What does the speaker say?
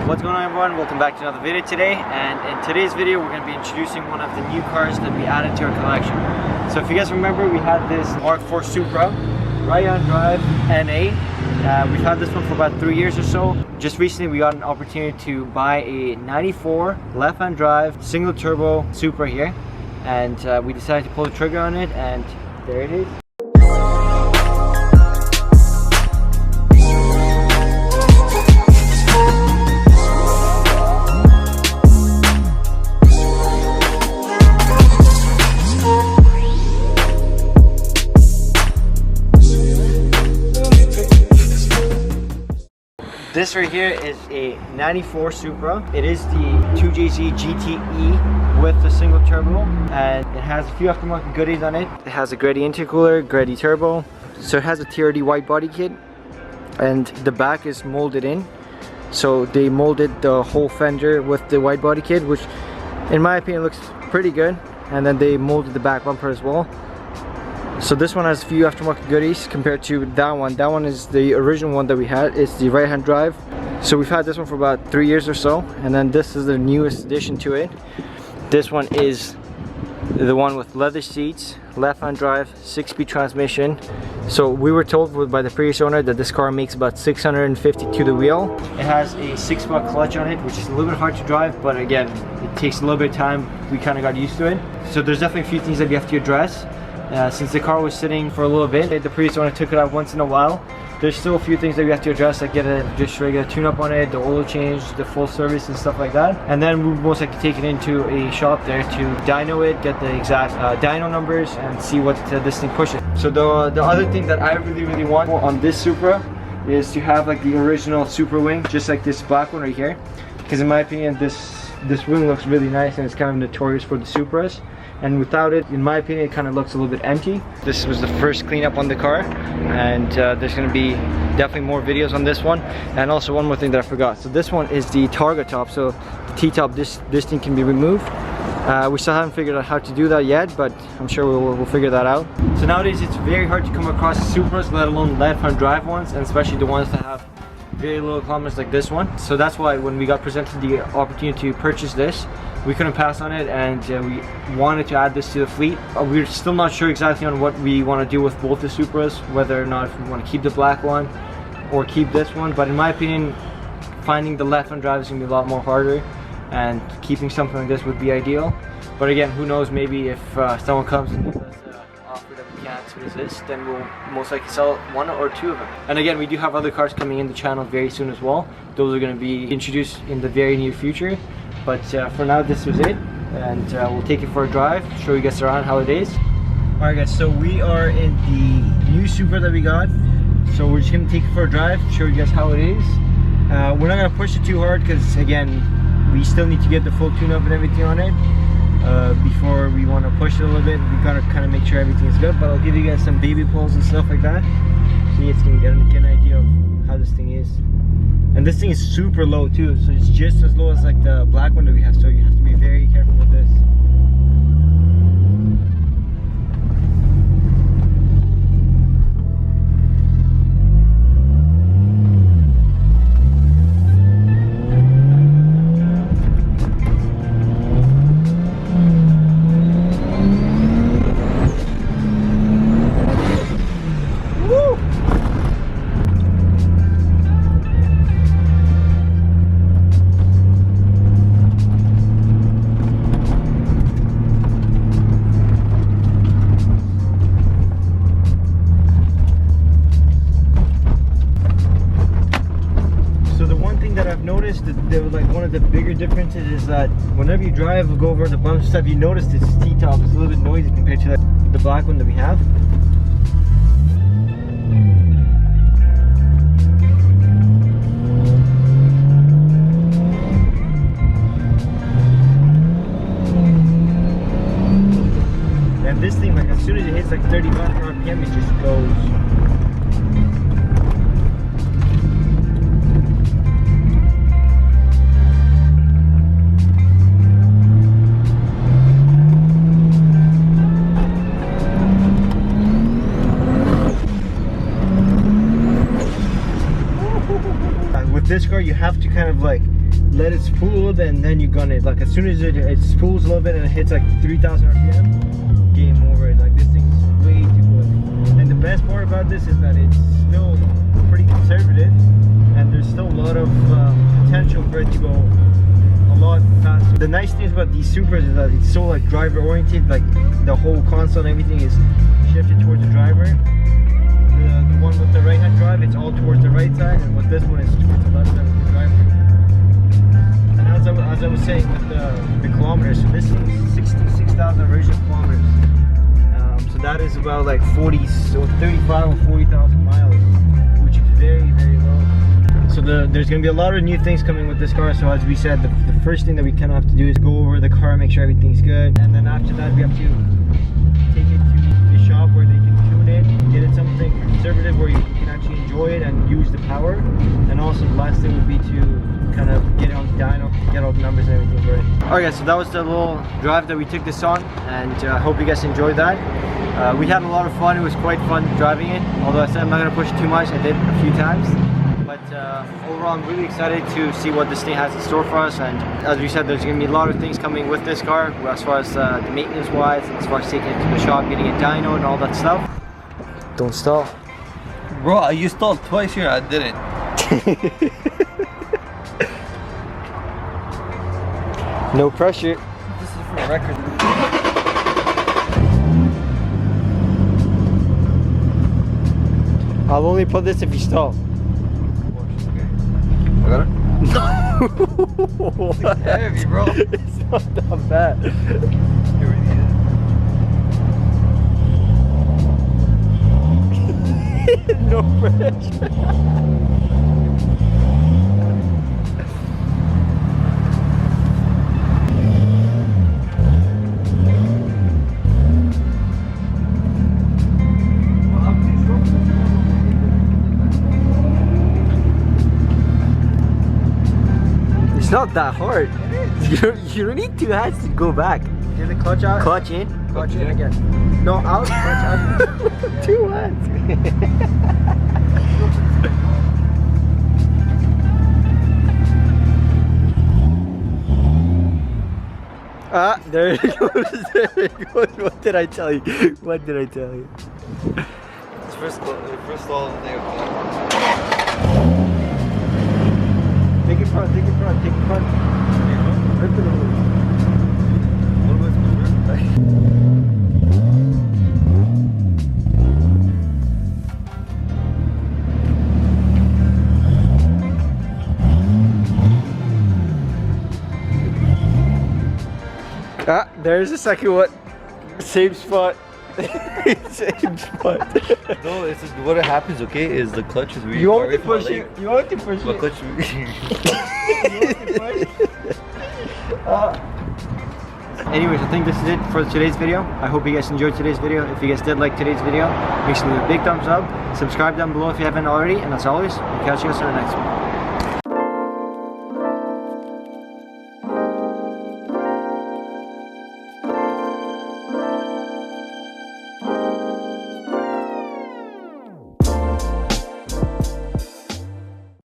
What's going on, everyone? Welcome back to another video today, and in today's video we're going to be introducing one of the new cars that we added to our collection. So if you guys remember, we had this Mark IV Supra right-hand drive NA. We've had this one for about 3 years or so. Just recently we got an opportunity to buy a 94 left-hand drive single turbo Supra here, and we decided to pull the trigger on it, and there it is. This right here is a 94 Supra. It is the 2JZ GTE with the single turbo, and it has a few aftermarket goodies on it. It has a Greddy intercooler, Greddy turbo. So it has a TRD white body kit, and the back is molded in. So they molded the whole fender with the white body kit, which in my opinion looks pretty good. And then they molded the back bumper as well. So this one has a few aftermarket goodies compared to that one. That one is the original one that we had. It's the right-hand drive. So we've had this one for about 3 years or so, and then this is the newest addition to it. This one is the one with leather seats, left-hand drive, 6-speed transmission. So we were told by the previous owner that this car makes about 650 to the wheel. It has a 6-spot clutch on it, which is a little bit hard to drive, but again, it takes a little bit of time. We kind of got used to it. So there's definitely a few things that we have to address. Since the car was sitting for a little bit, the previous owner took it out once in a while. There's still a few things that we have to address, like get a just regular tune-up on it, the oil change, the full service and stuff like that. And then we'll most likely take it into a shop there to dyno it, get the exact dyno numbers, and see what this thing pushes. So the other thing that I really want on this Supra is to have like the original Supra wing, just like this black one right here. Because in my opinion, this wing looks really nice, and it's kind of notorious for the Supras. And without it, in my opinion, it kind of looks a little bit empty. This was the first cleanup on the car, and there's going to be definitely more videos on this one. And also one more thing that I forgot. So this one is the Targa top. So the T-top, this thing can be removed. We still haven't figured out how to do that yet, but I'm sure we'll figure that out. So nowadays it's very hard to come across Supras, let alone left-hand drive ones, and especially the ones that have very little kilometers like this one. So that's why when we got presented the opportunity to purchase this, we couldn't pass on it, and we wanted to add this to the fleet. We're still not sure exactly on what we want to do with both the Supras, whether or not if we want to keep the black one or keep this one. But in my opinion, finding the left-hand drive is going to be a lot more harder, and keeping something like this would be ideal. But again, who knows, maybe if someone comes and gives us an offer that we can't resist, then we'll most likely sell one or two of them. And again, we do have other cars coming in the channel very soon as well. Those are going to be introduced in the very near future. But for now, this was it, and we'll take it for a drive, show you guys around how it is. Alright guys, so we are in the new Supra that we got. So we're just going to take it for a drive, show you guys how it is. We're not going to push it too hard because, again, we still need to get the full tune-up and everything on it before we want to push it a little bit. We gotta kind of make sure everything is good, but I'll give you guys some baby pulls and stuff like that, so you guys can get an idea of how this thing is. And this thing is super low too, so it's just as low as like the black one that we have, so you have to be very careful with this. One of the bigger differences is that whenever you drive or go over the bumps and stuff, you notice this T-top is a little bit noisy compared to the black one that we have. And this thing, like as soon as it hits like 30 miles per RPM, it just goes. With this car, you have to kind of like let it spool a little bit, and then you gun it. Like as soon as it spools a little bit and it hits like 3,000 RPM, game over. Like this thing's way too good. And the best part about this is that it's still pretty conservative, and there's still a lot of potential for it to go a lot faster. The nice thing about these Supras is that it's so like driver oriented. Like the whole console and everything is shifted towards the driver. The one with the right hand drive, it's all towards the right side, and with this one it's towards the left side of the driver. And as I was saying with the kilometers, so this thing is 66,000 original kilometers. So that is about like 35 or 40,000 miles, which is very, very low. So there's going to be a lot of new things coming with this car. So as we said, the first thing that we kind of have to do is go over the car, make sure everything's good, and then after that we have to take it to the shop where they can tune it, get it something conservative where you can actually enjoy it and use the power. And also the last thing would be to kind of get it on the dyno, get all the numbers and everything for it. Alright guys, so that was the little drive that we took this on, and I hope you guys enjoyed that. We had a lot of fun. It was quite fun driving it, although I said I'm not going to push it too much. I did a few times, but overall I'm really excited to see what this thing has in store for us. And as we said, there's going to be a lot of things coming with this car as far as the maintenance wise, and as far as taking it to the shop, getting it dyno and all that stuff. Don't stall. Bro, you stalled twice here, I didn't. No pressure. This is for record. I'll only put this if you stall. I got it? It's heavy, bro. It's not that bad. No pressure. It's not that hard. You don't need two hands to go back. Get the clutch out. Clutch in. Clutch in again. No, out. Clutch out. Two hands. Ah, there it goes. There it goes. What did I tell you? What did I tell you? It's first stall there. Take it front, take it front, take it front. Rip it over. What was it? Ah, there's the second one. Same spot. Same spot. No, it's just, what happens, okay, is the clutch is really You far want away to from my push leg. it. You want to push My it. clutch Anyways, I think this is it for today's video. I hope you guys enjoyed today's video. If you guys did like today's video, make sure to leave a big thumbs up. Subscribe down below if you haven't already. And as always, we'll catch you guys in the next one.